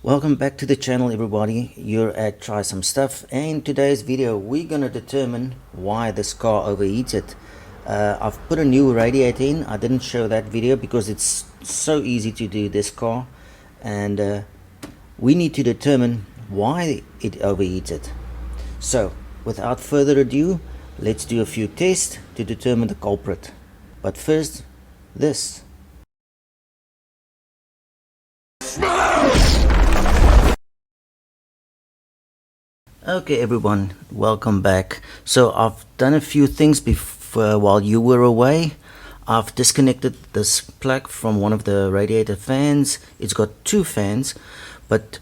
Welcome back to the channel, everybody. You're at TrySumStuff, and in today's video we're going to determine why this car overheated. I've put a new radiator in. I didn't show that video because it's so easy to do this car, and we need to determine why it overheated. So without further ado, let's do a few tests to determine the culprit. But first, this. Okay everyone, welcome back. So I've done a few things before while you were away. I've disconnected this plug from one of the radiator fans. It's got two fans, but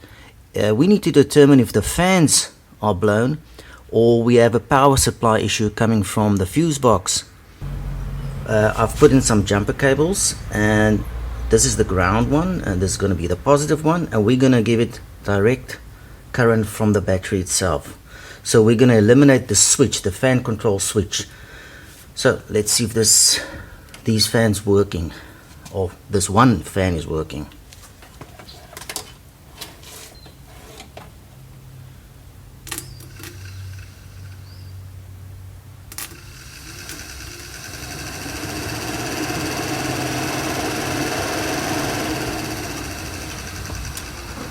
we need to determine if the fans are blown or we have a power supply issue coming from the fuse box. I've put in some jumper cables, and this is the ground one, and this is going to be the positive one, and we're going to give it direct current from the battery itself. So we're going to eliminate the switch, the fan control switch. So let's see if these fans working, or this one fan is working.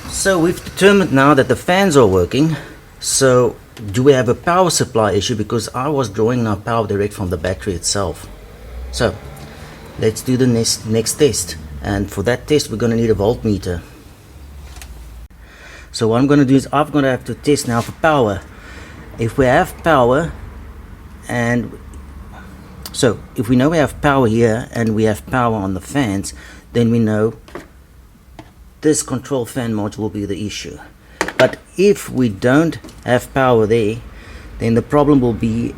So we've determined now that the fans are working. So do we have a power supply issue? Because I was drawing now power direct from the battery itself. So let's do the next test, and for that test we're going to need a voltmeter. So what I'm going to do is I'm going to have to test now for power. If we have power, and so if we know we have power here and we have power on the fans, then we know this control fan module will be the issue. But if we don't have power there, then the problem will be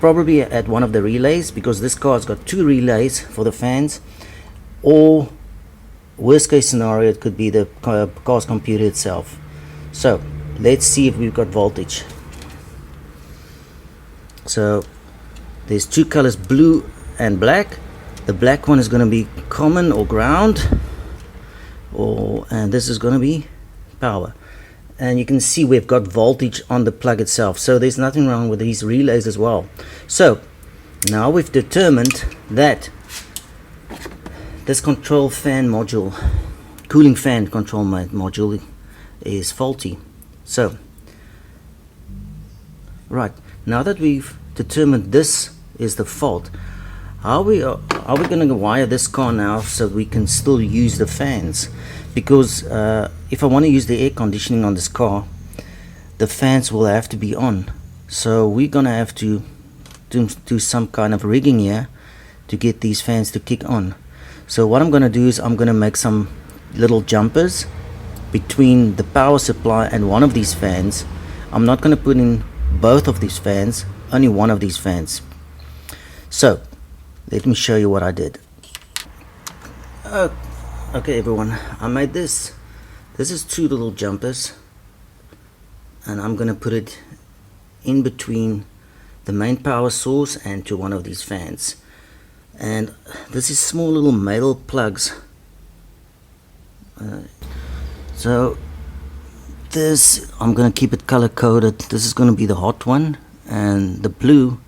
probably at one of the relays, because this car's got two relays for the fans, or worst case scenario it could be the car's computer itself. So let's see if we've got voltage. So there's two colors, blue and black. The black one is going to be common or ground, and this is going to be power. And you can see we've got voltage on the plug itself, so there's nothing wrong with these relays as well. So now we've determined that this control fan module, cooling fan control module, is faulty. So right, now that we've determined this is the fault, are we going to wire this car now so we can still use the fans? Because if I want to use the air conditioning on this car, the fans will have to be on. So we're going to have to do some kind of rigging here to get these fans to kick on. So what I'm going to do is I'm going to make some little jumpers between the power supply and one of these fans. I'm not going to put in both of these fans, only one of these fans. So let me show you what I did. Okay everyone, I made this. This is two little jumpers, and I'm going to put it in between the main power source and to one of these fans. And this is small little metal plugs. So this, I'm going to keep it color coded. This is going to be the hot one, and the blue,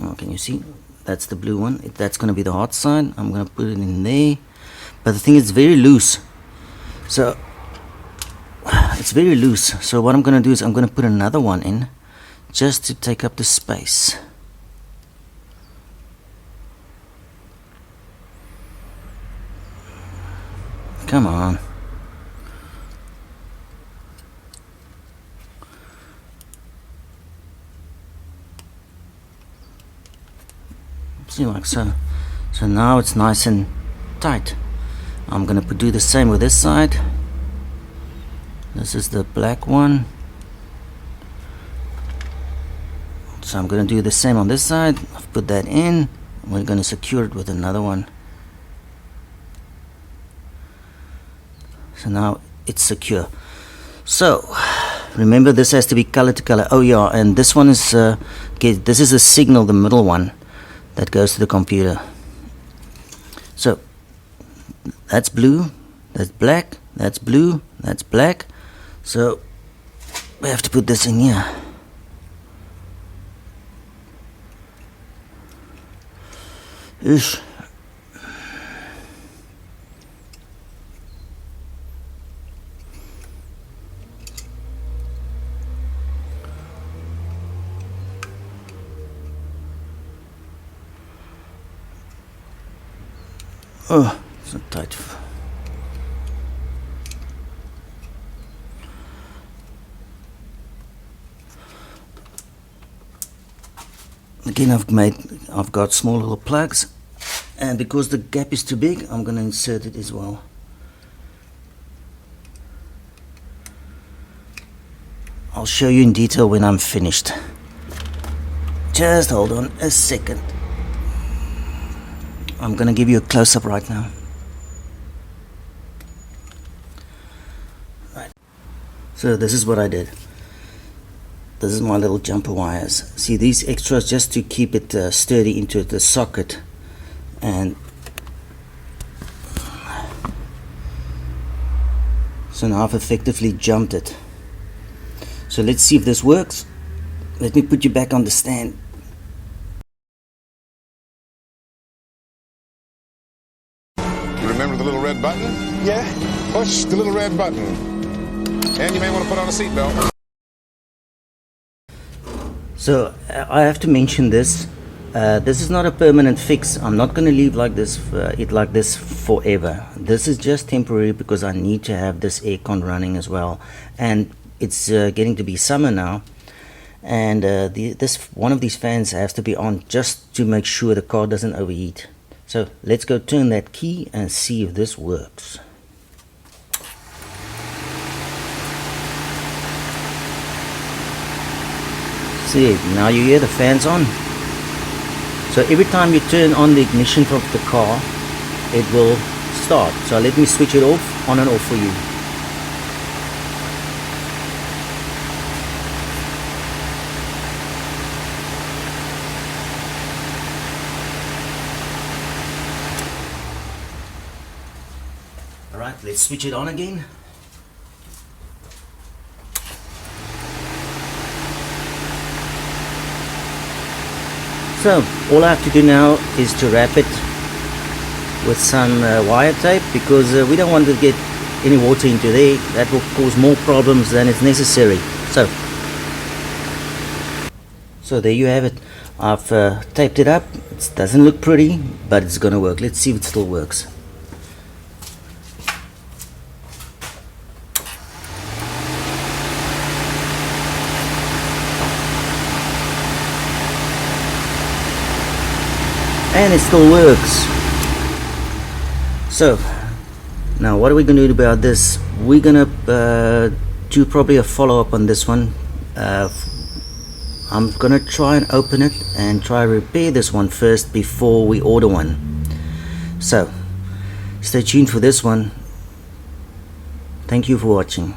oh, can you see? That's the blue one. That's going to be the hot side. I'm going to put it in there. But the thing is very loose. So it's very loose. So what I'm going to do is I'm going to put another one in just to take up the space. Come on. See, like so. So now it's nice and tight. I'm going to do the same with this side. This is the black one. So I'm going to do the same on this side. I've put that in. We're going to secure it with another one. So now it's secure. So remember, this has to be color to color. Oh yeah, and this one is okay, this is a signal, the middle one, that goes to the computer. So that's blue, that's black, that's blue, That's black, so we have to put this in here. Ish. Oh, it's so tight. Again, I've got small little plugs, and because the gap is too big, I'm going to insert it as well. I'll show you in detail when I'm finished. Just hold on a second. I'm going to give you a close-up right now. Right. So this is what I did. This is my little jumper wires. See these extras just to keep it sturdy into the socket. And so now I've effectively jumped it. So let's see if this works. Let me put you back on the stand. Remember the little red button? Yeah. Push the little red button. And you may want to put on a seatbelt. So I have to mention this. This is not a permanent fix. I'm not going to leave like this, it like this forever. This is just temporary because I need to have this aircon running as well. And it's getting to be summer now. And this one of these fans has to be on just to make sure the car doesn't overheat. So let's go turn that key and see if this works. See, now you hear the fans on. So every time you turn on the ignition of the car, it will start. So let me switch it off, on and off for you. Alright, let's switch it on again. So all I have to do now is to wrap it with some wire tape, because we don't want to get any water into there. That will cause more problems than is necessary. So there you have it. I've taped it up. It doesn't look pretty, but it's gonna work. Let's see if it still works. And it still works. So now what are we going to do about this? We're going to do probably a follow-up on this one. I'm going to try and open it and try to repair this one first before we order one. So stay tuned for this one. Thank you for watching.